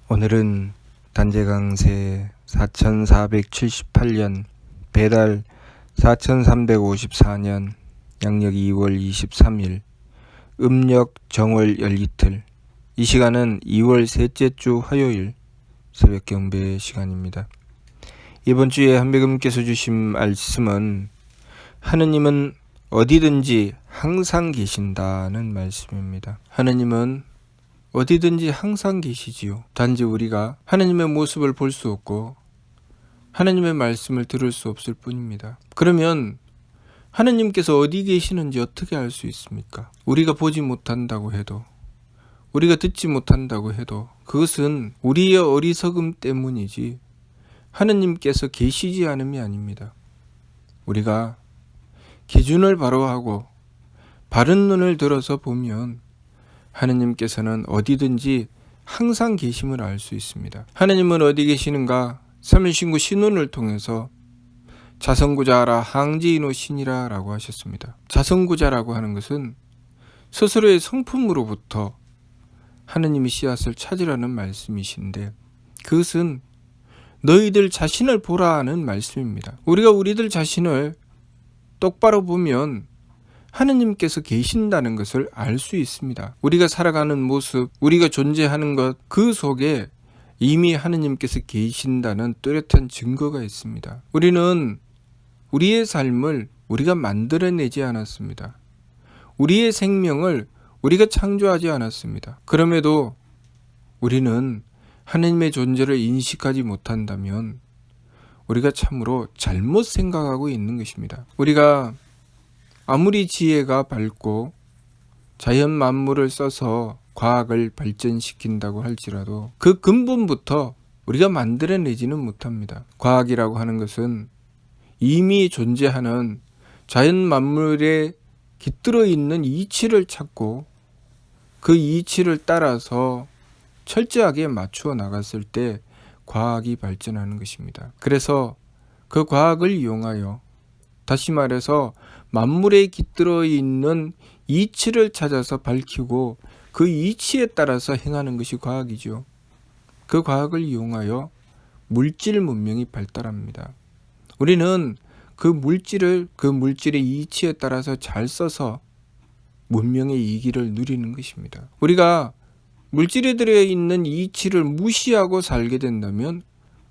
오늘은 단재강세 4478년 배달 4354년 양력 2월 23일 음력 정월 열이틀. 이 시간은 2월 셋째 주 화요일 새벽 경배 시간입니다. 이번 주에 한배금께서 주신 말씀은 하느님은 어디든지 항상 계신다는 말씀입니다. 하느님은 어디든지 항상 계시지요. 단지 우리가 하느님의 모습을 볼 수 없고 하느님의 말씀을 들을 수 없을 뿐입니다. 그러면 하느님께서 어디 계시는지 어떻게 알 수 있습니까? 우리가 보지 못한다고 해도, 우리가 듣지 못한다고 해도 그것은 우리의 어리석음 때문이지 하느님께서 계시지 않음이 아닙니다. 우리가 기준을 바로 하고 바른 눈을 들어서 보면 하느님께서는 어디든지 항상 계심을 알 수 있습니다. 하느님은 어디 계시는가? 3일 신구 신운을 통해서 자성구자라 항지인오신이라 라고 하셨습니다. 자성구자라고 하는 것은 스스로의 성품으로부터 하느님이 씨앗을 찾으라는 말씀이신데, 그것은 너희들 자신을 보라는 말씀입니다. 우리가 우리들 자신을 똑바로 보면 하느님께서 계신다는 것을 알 수 있습니다. 우리가 살아가는 모습, 우리가 존재하는 것, 그 속에 이미 하느님께서 계신다는 뚜렷한 증거가 있습니다. 우리는 우리의 삶을 우리가 만들어내지 않았습니다. 우리의 생명을 우리가 창조하지 않았습니다. 그럼에도 우리는 하느님의 존재를 인식하지 못한다면 우리가 참으로 잘못 생각하고 있는 것입니다. 우리가 아무리 지혜가 밝고 자연 만물을 써서 과학을 발전시킨다고 할지라도 그 근본부터 우리가 만들어내지는 못합니다. 과학이라고 하는 것은 이미 존재하는 자연 만물에 깃들어 있는 이치를 찾고 그 이치를 따라서 철저하게 맞추어 나갔을 때 과학이 발전하는 것입니다. 그래서 그 과학을 이용하여, 다시 말해서 만물에 깃들어 있는 이치를 찾아서 밝히고 그 이치에 따라서 행하는 것이 과학이죠. 그 과학을 이용하여 물질 문명이 발달합니다. 우리는 그 물질의 이치에 따라서 잘 써서 문명의 이기를 누리는 것입니다. 우리가 물질에 들어있는 이치를 무시하고 살게 된다면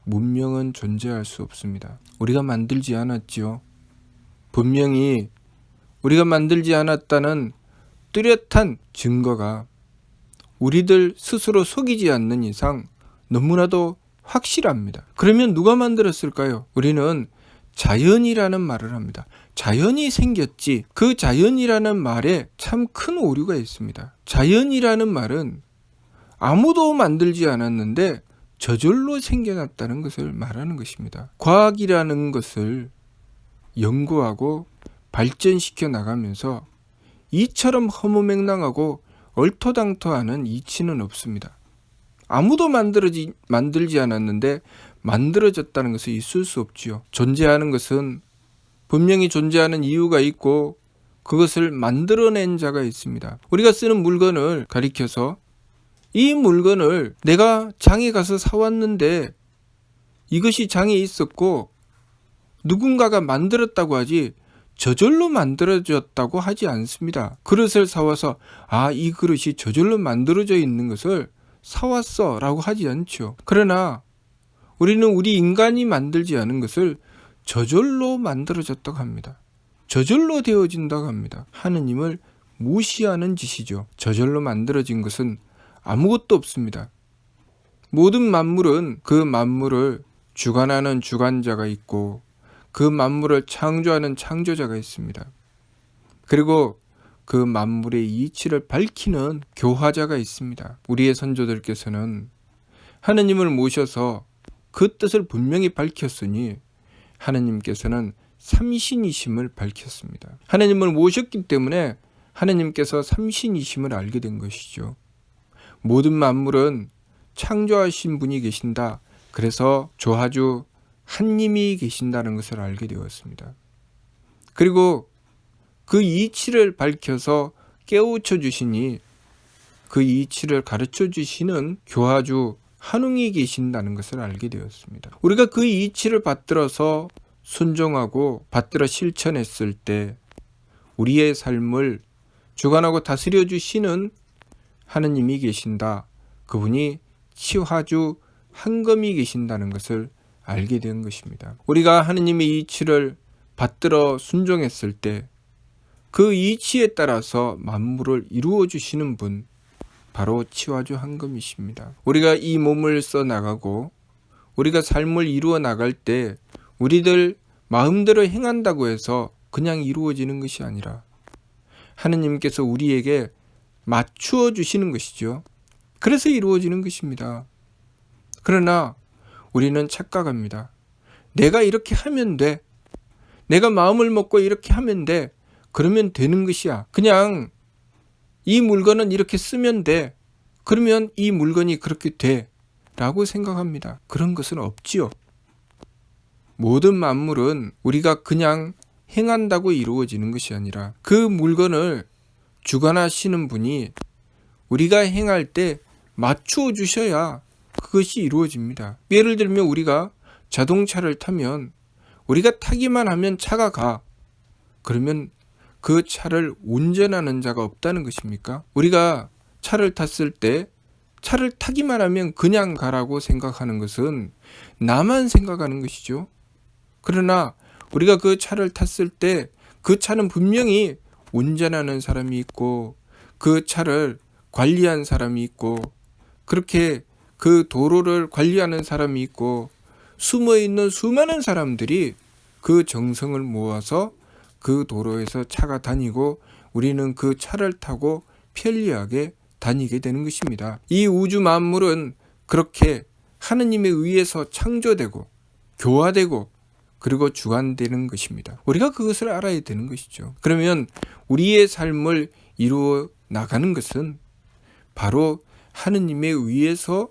문명은 존재할 수 없습니다. 우리가 만들지 않았지요. 분명히 우리가 만들지 않았다는 뚜렷한 증거가 우리들 스스로 속이지 않는 이상 너무나도 확실합니다. 그러면 누가 만들었을까요? 우리는 자연이라는 말을 합니다. 자연이 생겼지. 그 자연이라는 말에 참 큰 오류가 있습니다. 자연이라는 말은 아무도 만들지 않았는데 저절로 생겨났다는 것을 말하는 것입니다. 과학이라는 것을 연구하고 발전시켜 나가면서 이처럼 허무맹랑하고 얼토당토하는 이치는 없습니다. 아무도 만들지 않았는데 만들어졌다는 것은 있을 수 없지요. 존재하는 것은 분명히 존재하는 이유가 있고 그것을 만들어낸 자가 있습니다. 우리가 쓰는 물건을 가리켜서 이 물건을 내가 장에 가서 사왔는데 이것이 장에 있었고 누군가가 만들었다고 하지 저절로 만들어졌다고 하지 않습니다. 그릇을 사와서 이 그릇이 저절로 만들어져 있는 것을 사왔어 라고 하지 않죠. 그러나 우리는 우리 인간이 만들지 않은 것을 저절로 만들어졌다고 합니다. 저절로 되어진다고 합니다. 하느님을 무시하는 짓이죠. 저절로 만들어진 것은 아무것도 없습니다. 모든 만물은 그 만물을 주관하는 주관자가 있고 그 만물을 창조하는 창조자가 있습니다. 그리고 그 만물의 이치를 밝히는 교화자가 있습니다. 우리의 선조들께서는 하느님을 모셔서 그 뜻을 분명히 밝혔으니 하느님께서는 삼신이심을 밝혔습니다. 하느님을 모셨기 때문에 하느님께서 삼신이심을 알게 된 것이죠. 모든 만물은 창조하신 분이 계신다. 그래서 조화주 하느님이 계신다는 것을 알게 되었습니다. 그리고 그 이치를 밝혀서 깨우쳐 주시니 그 이치를 가르쳐 주시는 교화주 한웅이 계신다는 것을 알게 되었습니다. 우리가 그 이치를 받들어서 순종하고 받들어 실천했을 때 우리의 삶을 주관하고 다스려 주시는 하느님이 계신다. 그분이 치화주 한검이 계신다는 것을 알게 된 것입니다. 우리가 하느님의 이치를 받들어 순종했을 때 그 이치에 따라서 만물을 이루어 주시는 분, 바로 치화주 한검이십니다. 우리가 이 몸을 써 나가고 우리가 삶을 이루어 나갈 때 우리들 마음대로 행한다고 해서 그냥 이루어지는 것이 아니라 하느님께서 우리에게 맞추어 주시는 것이죠. 그래서 이루어지는 것입니다. 그러나 우리는 착각합니다. 내가 이렇게 하면 돼. 내가 마음을 먹고 이렇게 하면 돼. 그러면 되는 것이야. 그냥 이 물건은 이렇게 쓰면 돼. 그러면 이 물건이 그렇게 돼. 라고 생각합니다. 그런 것은 없지요. 모든 만물은 우리가 그냥 행한다고 이루어지는 것이 아니라 그 물건을 주관하시는 분이 우리가 행할 때 맞추어 주셔야 그것이 이루어집니다. 예를 들면 우리가 자동차를 타면 우리가 타기만 하면 차가 가. 그러면 그 차를 운전하는 자가 없다는 것입니까? 우리가 차를 탔을 때 차를 타기만 하면 그냥 가라고 생각하는 것은 나만 생각하는 것이죠. 그러나 우리가 그 차를 탔을 때 그 차는 분명히 운전하는 사람이 있고 그 차를 관리한 사람이 있고 그렇게 그 도로를 관리하는 사람이 있고 숨어있는 수많은 사람들이 그 정성을 모아서 그 도로에서 차가 다니고 우리는 그 차를 타고 편리하게 다니게 되는 것입니다. 이 우주 만물은 그렇게 하느님에 의해서 창조되고 교화되고 그리고 주관되는 것입니다. 우리가 그것을 알아야 되는 것이죠. 그러면 우리의 삶을 이루어 나가는 것은 바로 하느님에 의해서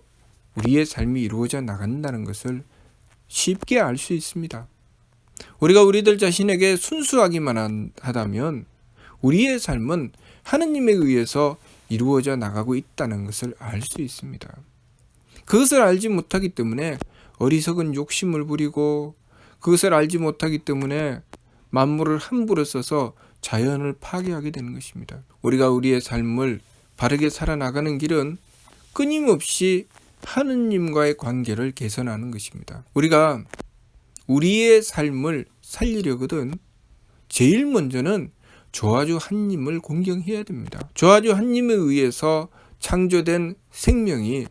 우리의 삶이 이루어져 나간다는 것을 쉽게 알 수 있습니다. 우리가 우리들 자신에게 순수하기만 하다면 우리의 삶은 하느님에 의해서 이루어져 나가고 있다는 것을 알 수 있습니다. 그것을 알지 못하기 때문에 어리석은 욕심을 부리고 그것을 알지 못하기 때문에 만물을 함부로 써서 자연을 파괴하게 되는 것입니다. 우리가 우리의 삶을 바르게 살아나가는 길은 끊임없이 하느님과의 관계를 개선하는 것입니다. 우리가 우리의 삶을 살리려거든 제일 먼저는 조화주 하느님을 공경해야 됩니다. 조화주 하느님에 의해서 창조된 생명이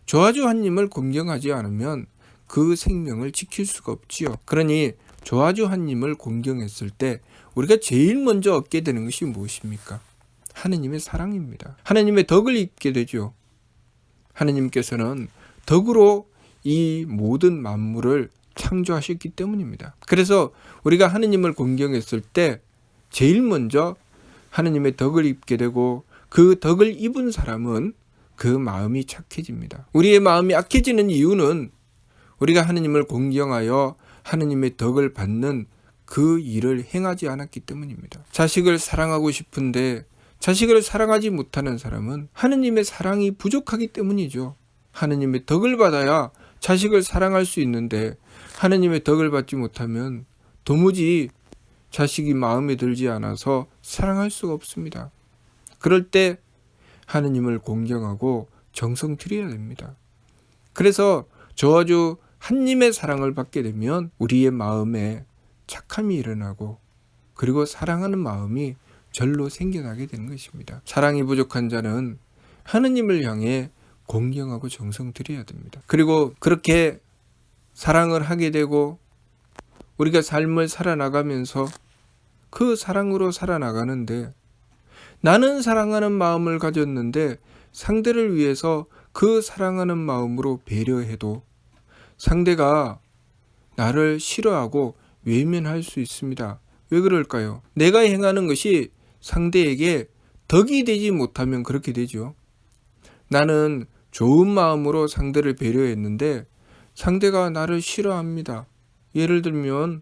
조화주 하느님을 공경하지 않으면 그 생명을 지킬 수가 없지요. 그러니 조화주 하느님을 공경했을 때 우리가 제일 먼저 얻게 되는 것이 무엇입니까? 하느님의 사랑입니다. 하느님의 덕을 입게 되죠. 하느님께서는 덕으로 이 모든 만물을 창조하셨기 때문입니다. 그래서 우리가 하느님을 공경했을 때 제일 먼저 하느님의 덕을 입게 되고 그 덕을 입은 사람은 그 마음이 착해집니다. 우리의 마음이 악해지는 이유는 우리가 하느님을 공경하여 하느님의 덕을 받는 그 일을 행하지 않았기 때문입니다. 자식을 사랑하고 싶은데 자식을 사랑하지 못하는 사람은 하느님의 사랑이 부족하기 때문이죠. 하느님의 덕을 받아야 자식을 사랑할 수 있는데 하느님의 덕을 받지 못하면 도무지 자식이 마음에 들지 않아서 사랑할 수가 없습니다. 그럴 때 하느님을 공경하고 정성 들여야 됩니다. 그래서 저주 하느님의 사랑을 받게 되면 우리의 마음에 착함이 일어나고 그리고 사랑하는 마음이 절로 생겨나게 되는 것입니다. 사랑이 부족한 자는 하느님을 향해 공경하고 정성 들여야 됩니다. 그리고 그렇게 사랑을 하게 되고 우리가 삶을 살아나가면서 그 사랑으로 살아나가는데 나는 사랑하는 마음을 가졌는데 상대를 위해서 그 사랑하는 마음으로 배려해도 상대가 나를 싫어하고 외면할 수 있습니다. 왜 그럴까요? 내가 행하는 것이 상대에게 덕이 되지 못하면 그렇게 되죠. 나는 좋은 마음으로 상대를 배려했는데 상대가 나를 싫어합니다. 예를 들면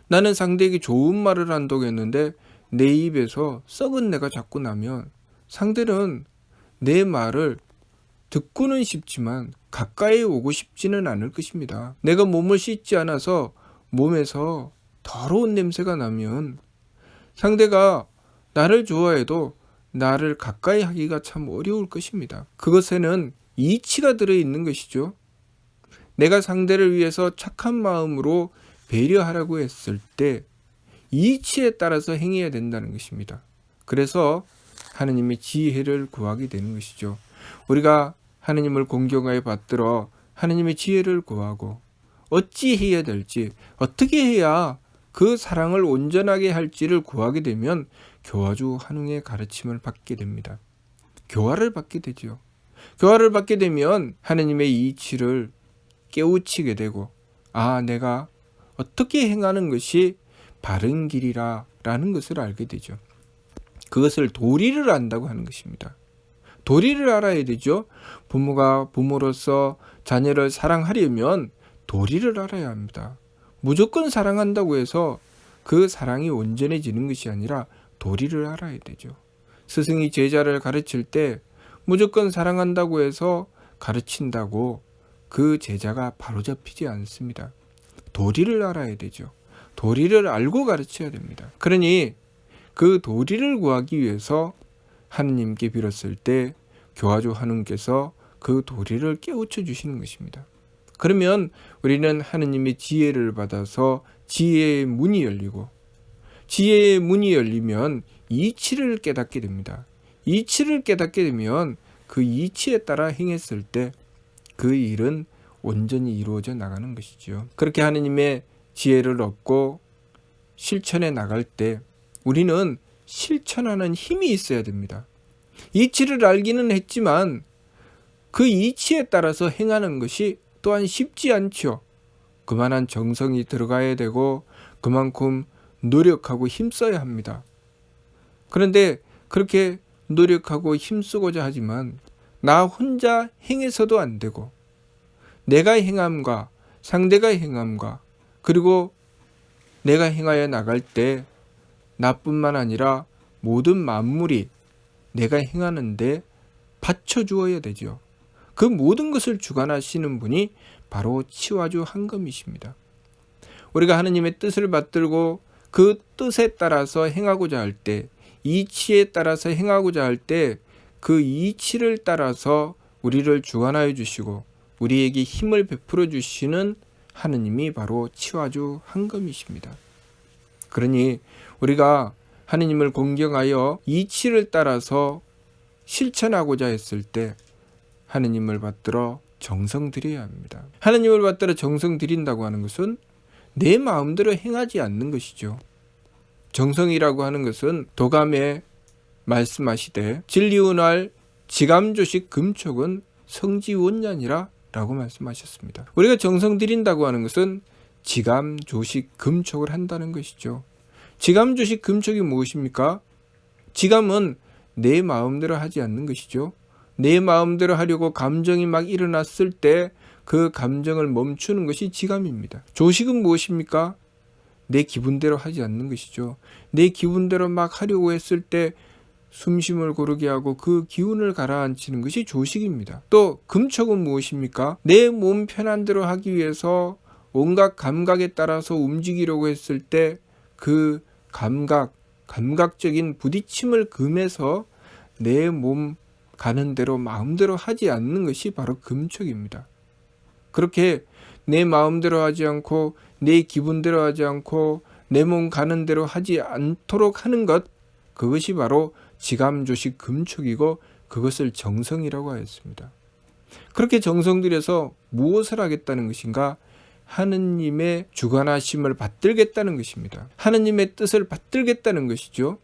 나는 상대에게 좋은 말을 한다고 했는데 내 입에서 썩은 내가 자꾸 나면 상대는 내 말을 듣고는 싶지만 가까이 오고 싶지는 않을 것입니다. 내가 몸을 씻지 않아서 몸에서 더러운 냄새가 나면 상대가 나를 좋아해도 나를 가까이 하기가 참 어려울 것입니다. 그것에는 이치가 들어있는 것이죠. 내가 상대를 위해서 착한 마음으로 배려하라고 했을 때 이치에 따라서 행해야 된다는 것입니다. 그래서 하느님의 지혜를 구하게 되는 것이죠. 우리가 하느님을 공경하여 받들어 하느님의 지혜를 구하고 어찌 해야 될지, 어떻게 해야 그 사랑을 온전하게 할지를 구하게 되면 교화주 한웅의 가르침을 받게 됩니다. 교화를 받게 되죠. 교화를 받게 되면 하느님의 이치를 깨우치게 되고, 내가 어떻게 행하는 것이 바른 길이라 라는 것을 알게 되죠. 그것을 도리를 안다고 하는 것입니다. 도리를 알아야 되죠. 부모가 부모로서 자녀를 사랑하려면 도리를 알아야 합니다. 무조건 사랑한다고 해서 그 사랑이 온전해지는 것이 아니라 도리를 알아야 되죠. 스승이 제자를 가르칠 때 무조건 사랑한다고 해서 가르친다고 그 제자가 바로잡히지 않습니다. 도리를 알아야 되죠. 도리를 알고 가르쳐야 됩니다. 그러니 그 도리를 구하기 위해서 하느님께 빌었을 때 교화주 한웅께서 그 도리를 깨우쳐 주시는 것입니다. 그러면 우리는 하느님의 지혜를 받아서 지혜의 문이 열리고, 지혜의 문이 열리면 이치를 깨닫게 됩니다. 이치를 깨닫게 되면 그 이치에 따라 행했을 때 그 일은 온전히 이루어져 나가는 것이죠. 그렇게 하느님의 지혜를 얻고 실천해 나갈 때 우리는 실천하는 힘이 있어야 됩니다. 이치를 알기는 했지만 그 이치에 따라서 행하는 것이 또한 쉽지 않죠. 그만한 정성이 들어가야 되고 그만큼 노력하고 힘써야 합니다. 그런데 그렇게 노력하고 힘쓰고자 하지만 나 혼자 행해서도 안 되고, 내가 행함과 상대가 행함과 그리고 내가 행하여 나갈 때 나뿐만 아니라 모든 만물이 내가 행하는데 받쳐주어야 되죠. 그 모든 것을 주관하시는 분이 바로 치화주 한검이십니다. 우리가 하느님의 뜻을 받들고 그 뜻에 따라서 행하고자 할 때, 이치에 따라서 행하고자 할 때 그 이치를 따라서 우리를 주관하여 주시고 우리에게 힘을 베풀어 주시는 하느님이 바로 치화주 한검이십니다. 그러니 우리가 하느님을 공경하여 이치를 따라서 실천하고자 했을 때 하느님을 받들어 정성 들여야 합니다. 하느님을 받들어 정성 들인다고 하는 것은 내 마음대로 행하지 않는 것이죠. 정성이라고 하는 것은 도감에 말씀하시되 진리운할 지감조식 금촉은 성지원년이라 라고 말씀하셨습니다. 우리가 정성 들인다고 하는 것은 지감조식 금촉을 한다는 것이죠. 지감조식 금촉이 무엇입니까? 지감은 내 마음대로 하지 않는 것이죠. 내 마음대로 하려고 감정이 막 일어났을 때 그 감정을 멈추는 것이 지감입니다. 조식은 무엇입니까? 내 기분대로 하지 않는 것이죠. 내 기분대로 막 하려고 했을 때 숨심을 고르게 하고 그 기운을 가라앉히는 것이 조식입니다. 또 금촉은 무엇입니까? 내 몸 편한 대로 하기 위해서 온갖 감각에 따라서 움직이려고 했을 때 그 감각적인 부딪힘을 금해서 내 몸 가는 대로 마음대로 하지 않는 것이 바로 금촉입니다. 그렇게 내 마음대로 하지 않고 내 기분대로 하지 않고 내 몸 가는 대로 하지 않도록 하는 것, 그것이 바로 지감조식 금촉이고 그것을 정성이라고 하였습니다. 그렇게 정성 들여서 무엇을 하겠다는 것인가? 하느님의 주관하심을 받들겠다는 것입니다. 하느님의 뜻을 받들겠다는 것이죠.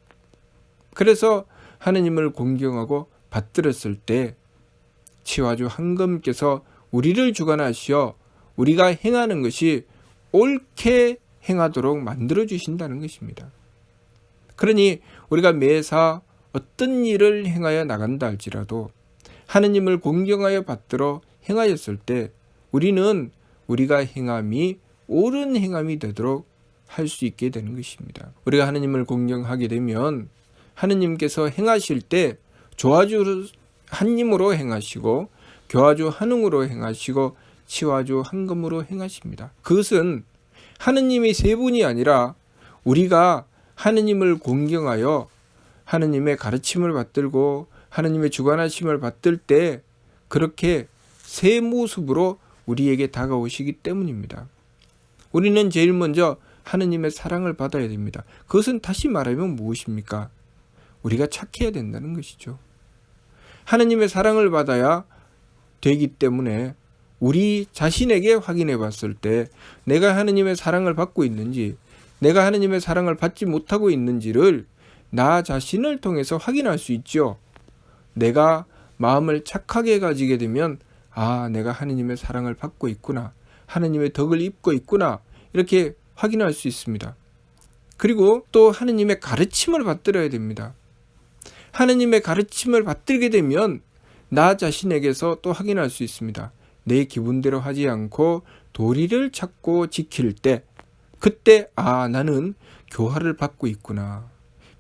그래서 하느님을 공경하고 받들었을 때 치화주 한검께서 우리를 주관하시어 우리가 행하는 것이 옳게 행하도록 만들어 주신다는 것입니다. 그러니 우리가 매사 어떤 일을 행하여 나간다 할지라도 하느님을 공경하여 받들어 행하였을 때 우리는 우리가 행함이 옳은 행함이 되도록 할 수 있게 되는 것입니다. 우리가 하느님을 공경하게 되면 하느님께서 행하실 때 조화주 한 힘으로 행하시고 교화주 한응으로 행하시고 치화주 한금으로 행하십니다. 그것은 하느님이 세 분이 아니라 우리가 하느님을 공경하여 하느님의 가르침을 받들고 하느님의 주관하심을 받들 때 그렇게 새 모습으로 우리에게 다가오시기 때문입니다. 우리는 제일 먼저 하느님의 사랑을 받아야 됩니다. 그것은 다시 말하면 무엇입니까? 우리가 착해야 된다는 것이죠. 하느님의 사랑을 받아야 되기 때문에 우리 자신에게 확인해 봤을 때 내가 하느님의 사랑을 받고 있는지, 내가 하느님의 사랑을 받지 못하고 있는지를 나 자신을 통해서 확인할 수 있죠. 내가 마음을 착하게 가지게 되면 내가 하느님의 사랑을 받고 있구나, 하느님의 덕을 입고 있구나, 이렇게 확인할 수 있습니다. 그리고 또 하느님의 가르침을 받들어야 됩니다. 하느님의 가르침을 받들게 되면 나 자신에게서 또 확인할 수 있습니다. 내 기분대로 하지 않고 도리를 찾고 지킬 때, 그때 나는 교화를 받고 있구나.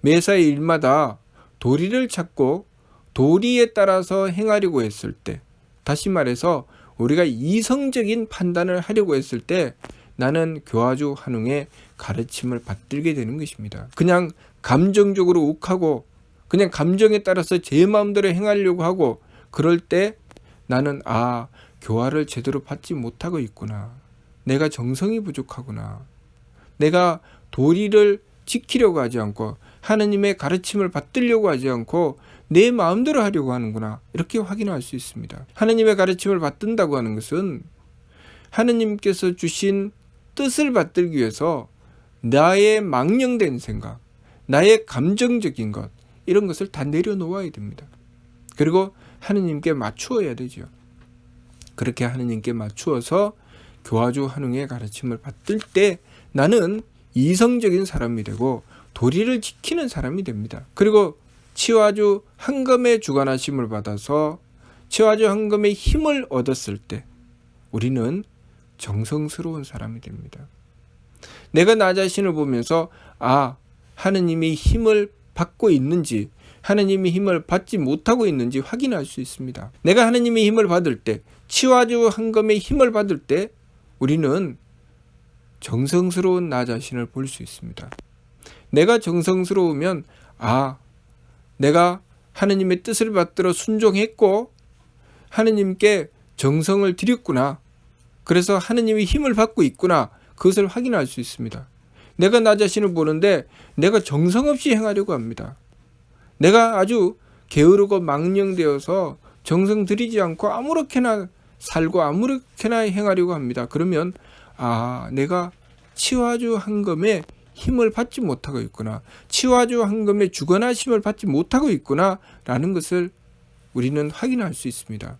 매사의 일마다 도리를 찾고 도리에 따라서 행하려고 했을 때, 다시 말해서 우리가 이성적인 판단을 하려고 했을 때 나는 교화주 한웅의 가르침을 받들게 되는 것입니다. 그냥 감정적으로 욱하고 그냥 감정에 따라서 제 마음대로 행하려고 하고 그럴 때 나는 교화를 제대로 받지 못하고 있구나. 내가 정성이 부족하구나. 내가 도리를 지키려고 하지 않고 하느님의 가르침을 받들려고 하지 않고 내 마음대로 하려고 하는구나. 이렇게 확인할 수 있습니다. 하느님의 가르침을 받든다고 하는 것은 하느님께서 주신 뜻을 받들기 위해서 나의 망령된 생각, 나의 감정적인 것, 이런 것을 다 내려놓아야 됩니다. 그리고 하느님께 맞추어야 되죠. 그렇게 하느님께 맞추어서 교화주 한웅의 가르침을 받들 때 나는 이성적인 사람이 되고 도리를 지키는 사람이 됩니다. 그리고 치화주 한금의 주관하심을 받아서 치화주 한금의 힘을 얻었을 때 우리는 정성스러운 사람이 됩니다. 내가 나 자신을 보면서 하느님이 힘을 받고 있는지 하느님이 힘을 받지 못하고 있는지 확인할 수 있습니다. 내가 하느님의 힘을 받을 때, 치화주 한금의 힘을 받을 때 우리는 정성스러운 나 자신을 볼 수 있습니다. 내가 정성스러우면 내가 하느님의 뜻을 받들어 순종했고 하느님께 정성을 드렸구나. 그래서 하느님의 힘을 받고 있구나. 그것을 확인할 수 있습니다. 내가 나 자신을 보는데 내가 정성없이 행하려고 합니다. 내가 아주 게으르고 망령되어서 정성 들이지 않고 아무렇게나 살고 아무렇게나 행하려고 합니다. 그러면 내가 치화주 한금의 힘을 받지 못하고 있구나. 치화주 한금의 주관하심을 받지 못하고 있구나 라는 것을 우리는 확인할 수 있습니다.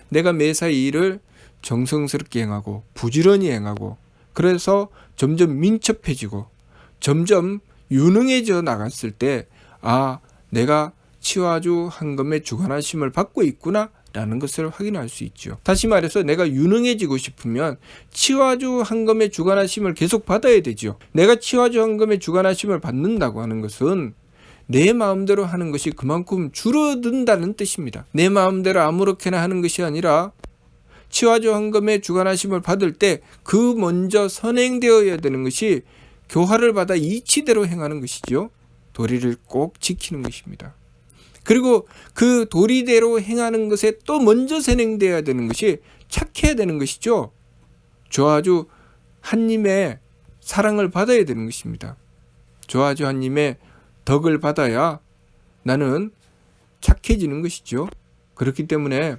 내가 매사 이 일을 정성스럽게 행하고 부지런히 행하고 그래서 점점 민첩해지고 점점 유능해져 나갔을 때 내가 치화주 한금의 주관하심을 받고 있구나 라는 것을 확인할 수 있죠. 다시 말해서 내가 유능해지고 싶으면 치화주 한금의 주관하심을 계속 받아야 되죠. 내가 치화주 한금의 주관하심을 받는다고 하는 것은 내 마음대로 하는 것이 그만큼 줄어든다는 뜻입니다. 내 마음대로 아무렇게나 하는 것이 아니라 치화주 한금의 주관하심을 받을 때 그 먼저 선행되어야 되는 것이 교화를 받아 이치대로 행하는 것이죠. 도리를 꼭 지키는 것입니다. 그리고 그 도리대로 행하는 것에 또 먼저 선행되어야 되는 것이 착해야 되는 것이죠. 조아주 한님의 사랑을 받아야 되는 것입니다. 조아주 한님의 덕을 받아야 나는 착해지는 것이죠. 그렇기 때문에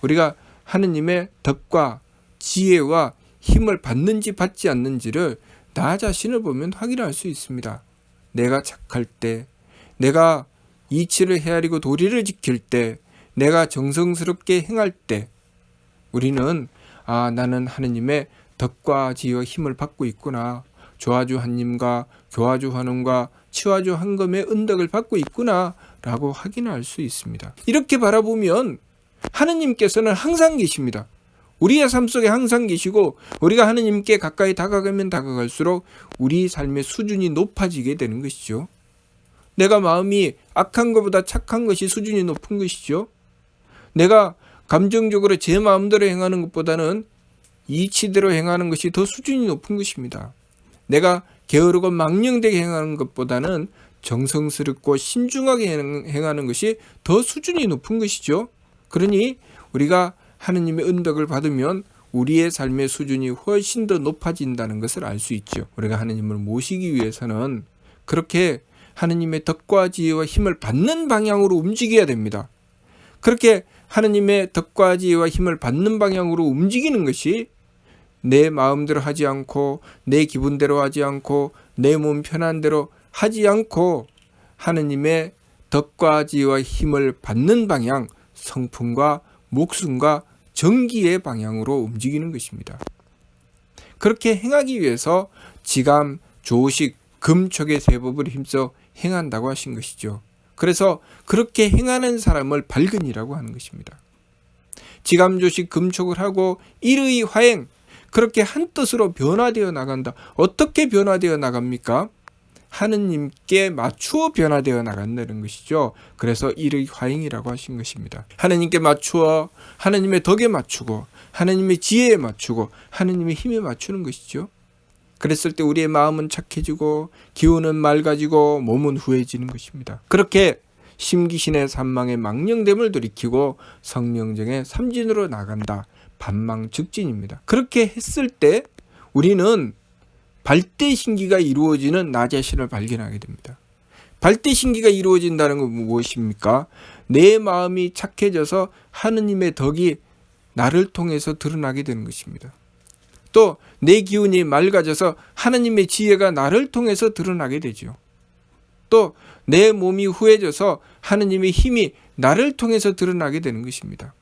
우리가 하느님의 덕과 지혜와 힘을 받는지 받지 않는지를 나 자신을 보면 확인할 수 있습니다. 내가 착할 때, 내가 이치를 헤아리고 도리를 지킬 때, 내가 정성스럽게 행할 때 우리는 나는 하느님의 덕과 지혜와 힘을 받고 있구나. 조아주 한님과 교화주 한웅과 치화주 한금의 은덕을 받고 있구나 라고 확인할 수 있습니다. 이렇게 바라보면 하느님께서는 항상 계십니다. 우리의 삶 속에 항상 계시고 우리가 하느님께 가까이 다가가면 다가갈수록 우리 삶의 수준이 높아지게 되는 것이죠. 내가 마음이 악한 것보다 착한 것이 수준이 높은 것이죠. 내가 감정적으로 제 마음대로 행하는 것보다는 이치대로 행하는 것이 더 수준이 높은 것입니다. 내가 게으르고 망령되게 행하는 것보다는 정성스럽고 신중하게 행하는 것이 더 수준이 높은 것이죠. 그러니 우리가 하느님의 은덕을 받으면 우리의 삶의 수준이 훨씬 더 높아진다는 것을 알 수 있죠. 우리가 하느님을 모시기 위해서는 그렇게 하느님의 덕과 지혜와 힘을 받는 방향으로 움직여야 됩니다. 그렇게 하느님의 덕과 지혜와 힘을 받는 방향으로 움직이는 것이 내 마음대로 하지 않고 내 기분대로 하지 않고 내 몸 편한 대로 하지 않고 하느님의 덕과 지혜와 힘을 받는 방향, 성품과 목숨과 정기의 방향으로 움직이는 것입니다. 그렇게 행하기 위해서 지감, 조식, 금촉의 세법을 힘써 행한다고 하신 것이죠. 그래서 그렇게 행하는 사람을 발근이라고 하는 것입니다. 지감, 조식, 금촉을 하고 일의 화행, 그렇게 한 뜻으로 변화되어 나간다. 어떻게 변화되어 나갑니까? 하느님께 맞추어 변화되어 나간다는 것이죠. 그래서 일의 화행이라고 하신 것입니다. 하느님께 맞추어 하느님의 덕에 맞추고 하느님의 지혜에 맞추고 하느님의 힘에 맞추는 것이죠. 그랬을 때 우리의 마음은 착해지고 기운은 맑아지고 몸은 후해지는 것입니다. 그렇게 심기신의 산망의 망령됨을 돌이키고 성령정의 삼진으로 나간다. 반망즉진입니다. 그렇게 했을 때 우리는 발대신기가 이루어지는 나 자신을 발견하게 됩니다. 발대신기가 이루어진다는 건 무엇입니까? 내 마음이 착해져서 하느님의 덕이 나를 통해서 드러나게 되는 것입니다. 또 내 기운이 맑아져서 하느님의 지혜가 나를 통해서 드러나게 되죠. 또 내 몸이 후해져서 하느님의 힘이 나를 통해서 드러나게 되는 것입니다.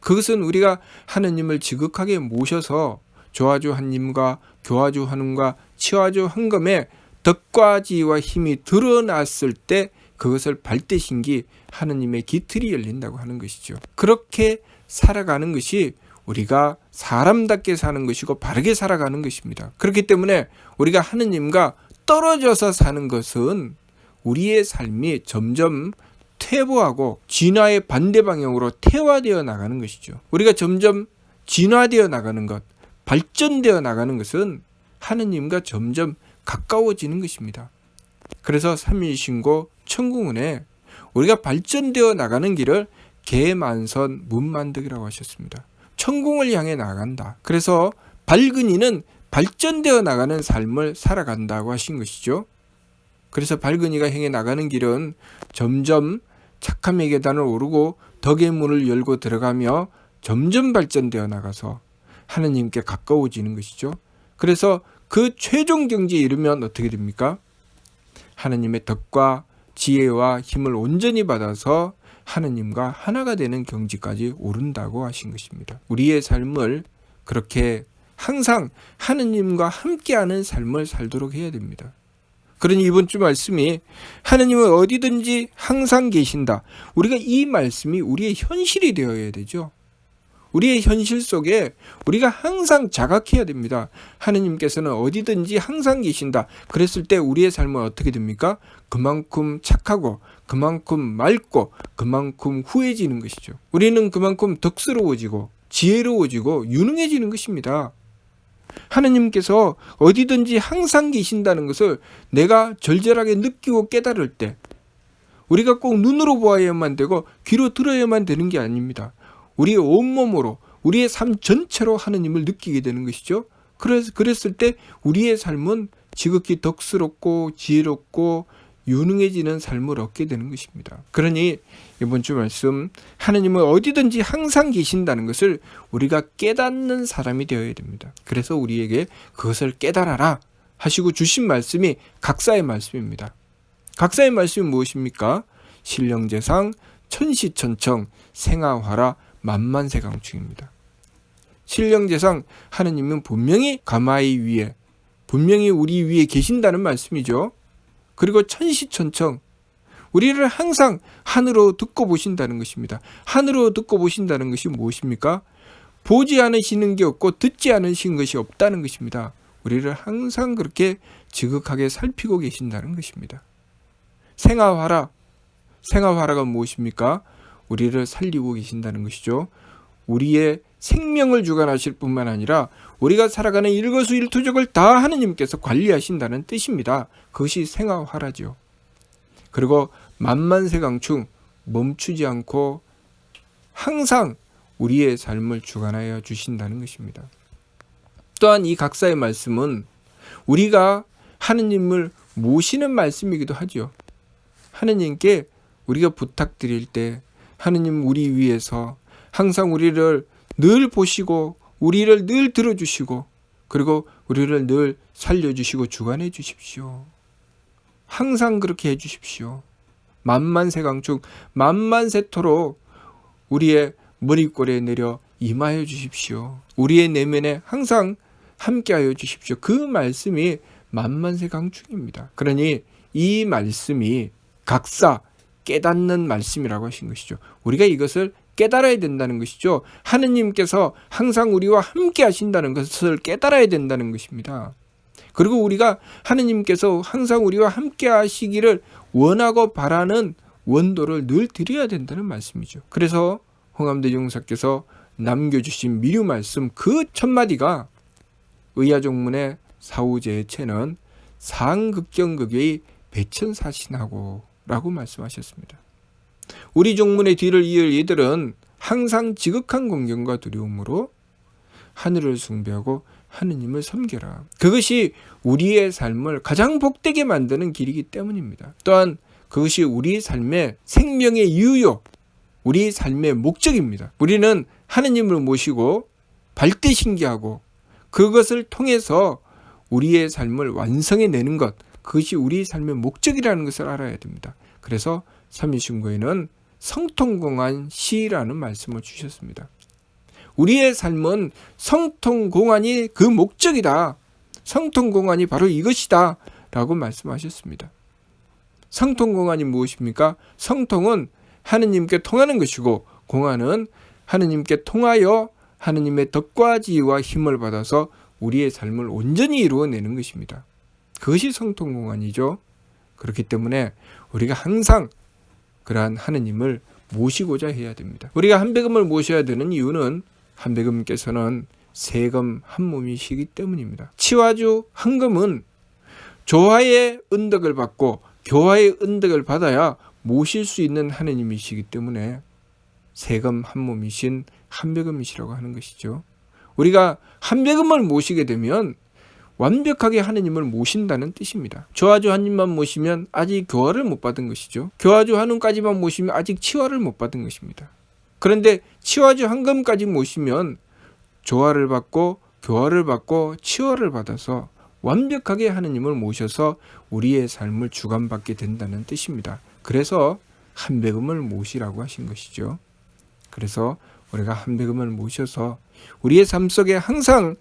그것은 우리가 하느님을 지극하게 모셔서 조화주 한님과 교화주 한음과 치화주 한검의 덕과 지혜와 힘이 드러났을 때 그것을 발대신기 하느님의 기틀이 열린다고 하는 것이죠. 그렇게 살아가는 것이 우리가 사람답게 사는 것이고 바르게 살아가는 것입니다. 그렇기 때문에 우리가 하느님과 떨어져서 사는 것은 우리의 삶이 점점 퇴보하고 진화의 반대 방향으로 퇴화되어 나가는 것이죠. 우리가 점점 진화되어 나가는 것, 발전되어 나가는 것은 하느님과 점점 가까워지는 것입니다. 그래서 삼일신고 천궁운에 우리가 발전되어 나가는 길을 개만선 문만득이라고 하셨습니다. 천궁을 향해 나간다. 그래서 발근이는 발전되어 나가는 삶을 살아간다고 하신 것이죠. 그래서 발근이가 행해 나가는 길은 점점 착함의 계단을 오르고 덕의 문을 열고 들어가며 점점 발전되어 나가서 하느님께 가까워지는 것이죠. 그래서 그 최종 경지에 이르면 어떻게 됩니까? 하느님의 덕과 지혜와 힘을 온전히 받아서 하느님과 하나가 되는 경지까지 오른다고 하신 것입니다. 우리의 삶을 그렇게 항상 하느님과 함께하는 삶을 살도록 해야 됩니다. 그러니 이번 주 말씀이 하느님은 어디든지 항상 계신다. 우리가 이 말씀이 우리의 현실이 되어야 되죠. 우리의 현실 속에 우리가 항상 자각해야 됩니다. 하느님께서는 어디든지 항상 계신다. 그랬을 때 우리의 삶은 어떻게 됩니까? 그만큼 착하고 그만큼 맑고 그만큼 후해지는 것이죠. 우리는 그만큼 덕스러워지고 지혜로워지고 유능해지는 것입니다. 하느님께서 어디든지 항상 계신다는 것을 내가 절절하게 느끼고 깨달을 때 우리가 꼭 눈으로 보아야만 되고 귀로 들어야만 되는 게 아닙니다. 우리의 온몸으로 우리의 삶 전체로 하느님을 느끼게 되는 것이죠. 그랬을 때 우리의 삶은 지극히 덕스럽고 지혜롭고 유능해지는 삶을 얻게 되는 것입니다. 그러니 이번 주 말씀 하느님은 어디든지 항상 계신다는 것을 우리가 깨닫는 사람이 되어야 됩니다. 그래서 우리에게 그것을 깨달아라 하시고 주신 말씀이 각사의 말씀입니다. 각사의 말씀이 무엇입니까? 신령제상 천시천청 생아화라 만만세강충입니다. 신령제상 하느님은 분명히 가마의 위에 분명히 우리 위에 계신다는 말씀이죠. 그리고 천시천청 우리를 항상 하늘로 듣고 보신다는 것입니다. 하늘로 듣고 보신다는 것이 무엇입니까? 보지 않으시는 게 없고 듣지 않으신 것이 없다는 것입니다. 우리를 항상 그렇게 지극하게 살피고 계신다는 것입니다. 생아화라 생아화라가 무엇입니까? 우리를 살리고 계신다는 것이죠. 우리의 생명을 주관하실 뿐만 아니라 우리가 살아가는 일거수일투족을 다 하느님께서 관리하신다는 뜻입니다. 그것이 생화화라죠. 그리고 만만세강충 멈추지 않고 항상 우리의 삶을 주관하여 주신다는 것입니다. 또한 이 각사의 말씀은 우리가 하느님을 모시는 말씀이기도 하죠. 하느님께 우리가 부탁드릴 때 하느님 우리 위해서 항상 우리를 늘 보시고 우리를 늘 들어주시고 그리고 우리를 늘 살려주시고 주관해 주십시오. 항상 그렇게 해주십시오. 만만세강충 만만세토록 우리의 머리꼬리에 내려 임하여 주십시오. 우리의 내면에 항상 함께하여 주십시오. 그 말씀이 만만세강충입니다. 그러니 이 말씀이 각사 깨닫는 말씀이라고 하신 것이죠. 우리가 이것을 깨달아야 된다는 것이죠. 하느님께서 항상 우리와 함께 하신다는 것을 깨달아야 된다는 것입니다. 그리고 우리가 하느님께서 항상 우리와 함께 하시기를 원하고 바라는 원도를 늘 드려야 된다는 말씀이죠. 그래서 홍암대 용사께서 남겨주신 미류 말씀 그 첫마디가 의야종문의 사후제체는 상극경극의 배천사신하고 라고 말씀하셨습니다. 우리 종문의 뒤를 이을 이들은 항상 지극한 공경과 두려움으로 하늘을 숭배하고 하느님을 섬겨라. 그것이 우리의 삶을 가장 복되게 만드는 길이기 때문입니다. 또한 그것이 우리 삶의 생명의 유효, 우리 삶의 목적입니다. 우리는 하느님을 모시고 발대신기하고 그것을 통해서 우리의 삶을 완성해내는 것, 그것이 우리 삶의 목적이라는 것을 알아야 됩니다. 그래서 삼위신고에는 성통공안 시라는 말씀을 주셨습니다. 우리의 삶은 성통공안이 그 목적이다. 성통공안이 바로 이것이다 라고 말씀하셨습니다. 성통공안이 무엇입니까? 성통은 하느님께 통하는 것이고 공안은 하느님께 통하여 하느님의 덕과 지혜와 힘을 받아서 우리의 삶을 온전히 이루어내는 것입니다. 그것이 성통공안이죠. 그렇기 때문에 우리가 항상 그러한 하느님을 모시고자 해야 됩니다. 우리가 한백음을 모셔야 되는 이유는 한백음께서는 세금 한 몸이시기 때문입니다. 치와주 한금은 조화의 은덕을 받고 교화의 은덕을 받아야 모실 수 있는 하느님이시기 때문에 세금 한 몸이신 한백음이시라고 하는 것이죠. 우리가 한백음을 모시게 되면 완벽하게 하느님을 모신다는 뜻입니다. 조화주 한님만 모시면 아직 교화를 못 받은 것이죠. 교화주 한음까지만 모시면 아직 치화를 못 받은 것입니다. 그런데 치화주 한금까지 모시면 조화를 받고 교화를 받고 치화를 받아서 완벽하게 하느님을 모셔서 우리의 삶을 주관받게 된다는 뜻입니다. 그래서 한백음을 모시라고 하신 것이죠. 그래서 우리가 한백음을 모셔서 우리의 삶 속에 항상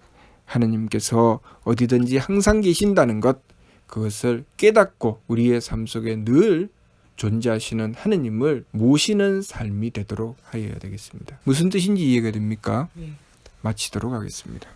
하느님께서 어디든지 항상 계신다는 것, 그것을 깨닫고 우리의 삶 속에 늘 존재하시는 하느님을 모시는 삶이 되도록 하여야 되겠습니다. 무슨 뜻인지 이해가 됩니까? 마치도록 하겠습니다.